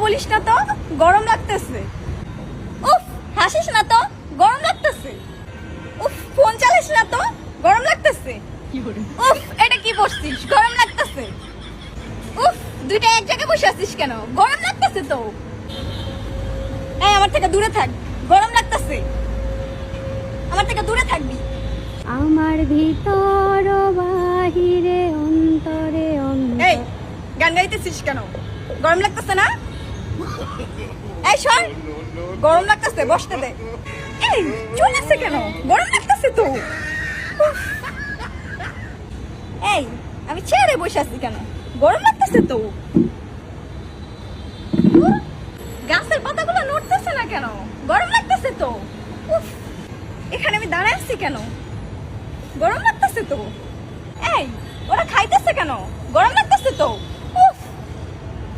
বলিস না তো, গরম লাগতেছে। উফ, হাসিস না তো, গরম লাগতেছে। উফ, ফোন চালিস না তো, গরম লাগতেছে। উফ, এটা কি পড়ছিস, গরম লাগতেছে। উফ, দুইটা এক জায়গায় বসে আছিস কেন, গরম লাগতেছে তো। এই, আমার থেকে দূরে থাক, গরম লাগতেছে। আমার থেকে দূরে থাকবি। আমার ভিতর ও বাহিরে অন্তরে এই, অন্তর। গান গাইতেছিস কেন, গরম লাগতেছে না? এই শোন, গরম লাগতেছে, বসতে দে। এই, চলে আসছে কেন, গরম লাগতেছে তো। উফ। এই, আমি চেয়ারে বসে আছি কেন, গরম লাগতেছে তো। উফ, গাছের পাতাগুলো নড়তেছে না কেন, গরম লাগতেছে তো। উফ, এখানে আমি দাঁড়ায় আছি কেন, গরম লাগতেছে তো। এই, ওরা খাইতেছে কেন, গরম লাগতেছে তো।